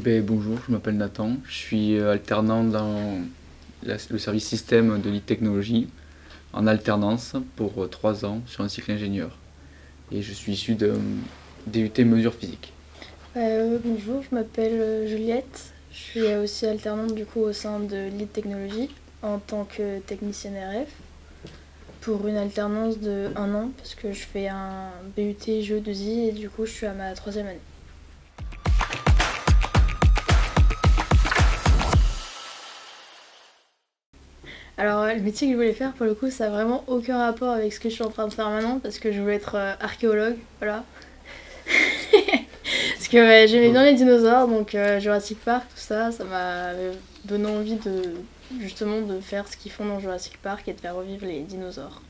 Bonjour, je m'appelle Nathan, je suis alternant dans le service système de Lead Technologies en alternance pour 3 ans sur un cycle ingénieur. Et je suis issu de DUT mesures physiques. Bonjour, je m'appelle Juliette, je suis aussi alternante du coup au sein de Lead Technologies en tant que technicienne RF pour une alternance de 1 an parce que je fais un BUT GE2I et du coup je suis à ma 3e année. Alors le métier que je voulais faire pour le coup ça n'a vraiment aucun rapport avec ce que je suis en train de faire maintenant parce que je voulais être archéologue, voilà. Parce que j'aimais bien les dinosaures, donc Jurassic Park, tout ça, ça m'a donné envie justement de faire ce qu'ils font dans Jurassic Park et de faire revivre les dinosaures.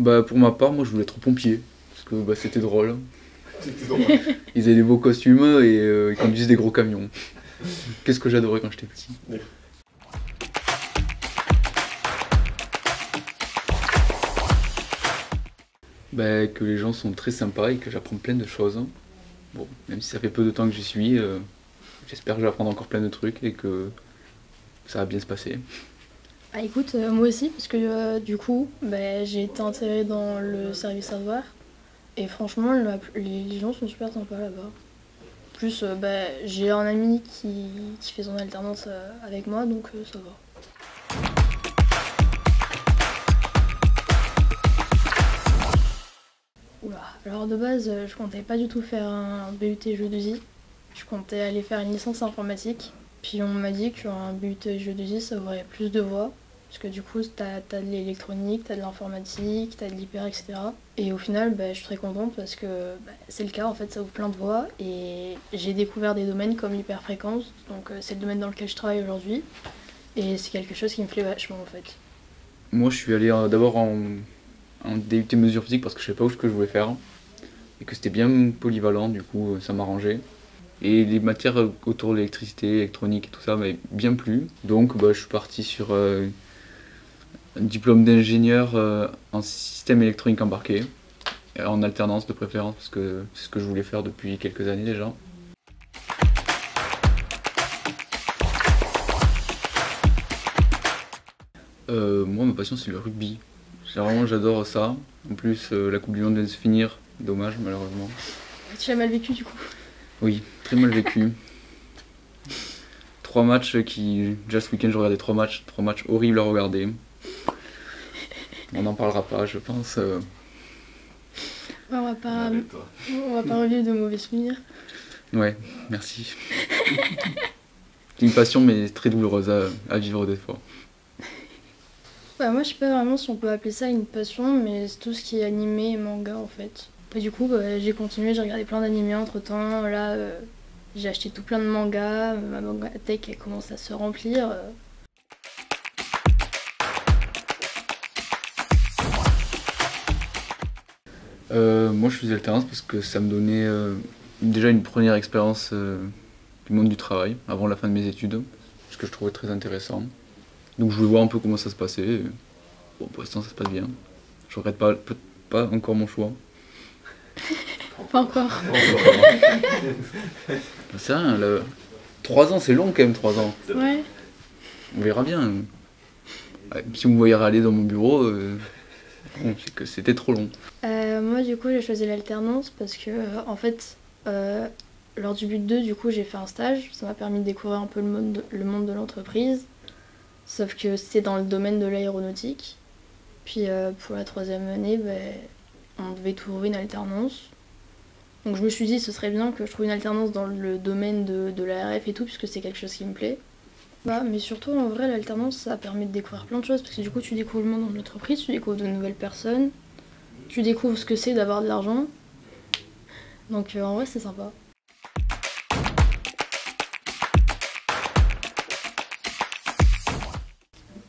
Pour ma part, moi je voulais être pompier, parce que c'était drôle. Ils avaient des beaux costumes et ils conduisent des gros camions. Qu'est-ce que j'adorais quand j'étais petit. Que les gens sont très sympas et que j'apprends plein de choses. Bon, même si ça fait peu de temps que j'y suis, j'espère que je vais apprendre encore plein de trucs et que ça va bien se passer. Ah écoute, moi aussi, parce que du coup, j'ai été intégrée dans le service hardware et franchement, les gens sont super sympas là-bas. En plus, j'ai un ami qui fait son alternance avec moi, donc ça va. Oula. Alors de base, je comptais pas du tout faire un BUT GE2I, je comptais aller faire une licence informatique. Puis on m'a dit qu'un BUT GE2I ça ouvrait plus de voies, parce que du coup t'as de l'électronique, t'as de l'informatique, t'as de l'hyper, etc. Et au final, je suis très contente parce que c'est le cas, en fait ça ouvre plein de voies et j'ai découvert des domaines comme l'hyperfréquence, donc c'est le domaine dans lequel je travaille aujourd'hui. Et c'est quelque chose qui me plaît vachement en fait. Moi je suis allé d'abord en DUT mesures physiques parce que je savais pas où ce que je voulais faire et que c'était bien polyvalent, du coup ça m'arrangeait. Et les matières autour de l'électricité, électronique et tout ça m'avaient bien plu. Donc je suis parti sur un diplôme d'ingénieur en système électronique embarqué, en alternance de préférence parce que c'est ce que je voulais faire depuis quelques années déjà. Moi ma passion c'est le rugby. J'adore ça. En plus la Coupe du Monde vient de se finir, dommage malheureusement. Tu l'as mal vécu du coup? Oui, très mal vécu. 3 matchs déjà ce week-end j'ai regardé 3 matchs horribles à regarder. On n'en parlera pas je pense. On va pas revivre de mauvais souvenirs. Ouais, merci. C'est une passion mais très douloureuse à vivre des fois. Moi je sais pas vraiment si on peut appeler ça une passion, mais c'est tout ce qui est animé et manga en fait. Et du coup j'ai continué, j'ai regardé plein d'animés entre temps, là j'ai acheté tout plein de mangas, ma mangatech elle commence à se remplir. Moi je faisais l'alternance parce que ça me donnait déjà une première expérience du monde du travail avant la fin de mes études, ce que je trouvais très intéressant. Donc je voulais voir un peu comment ça se passait. Bon, pour l'instant ça se passe bien. Je regrette pas encore mon choix. Pas encore. C'est rien, 3 ans c'est long quand même, 3 ans. Ouais. On verra bien. Si vous me voyez aller dans mon bureau, c'est que c'était trop long. Moi du coup j'ai choisi l'alternance parce que en fait lors du BUT 2 du coup j'ai fait un stage, ça m'a permis de découvrir un peu le monde de l'entreprise. Sauf que c'était dans le domaine de l'aéronautique. Puis pour la 3e année, on devait trouver une alternance. Donc je me suis dit ce serait bien que je trouve une alternance dans le domaine de la RF et tout, puisque c'est quelque chose qui me plaît. Mais surtout en vrai l'alternance ça permet de découvrir plein de choses, parce que du coup tu découvres le monde de l'entreprise, tu découvres de nouvelles personnes, tu découvres ce que c'est d'avoir de l'argent. Donc en vrai c'est sympa.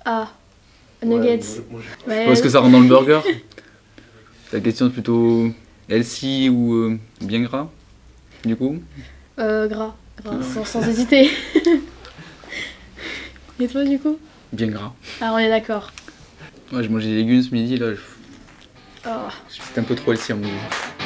Ah, nuggets. Je pense que ça rentre dans le burger. Ta question est plutôt healthy ou bien gras, du coup? Gras, sans hésiter. Et toi du coup? Bien gras. Ah on est d'accord. Ouais, j'ai mangé des légumes ce midi là. Oh. C'était un peu trop healthy à mon goût.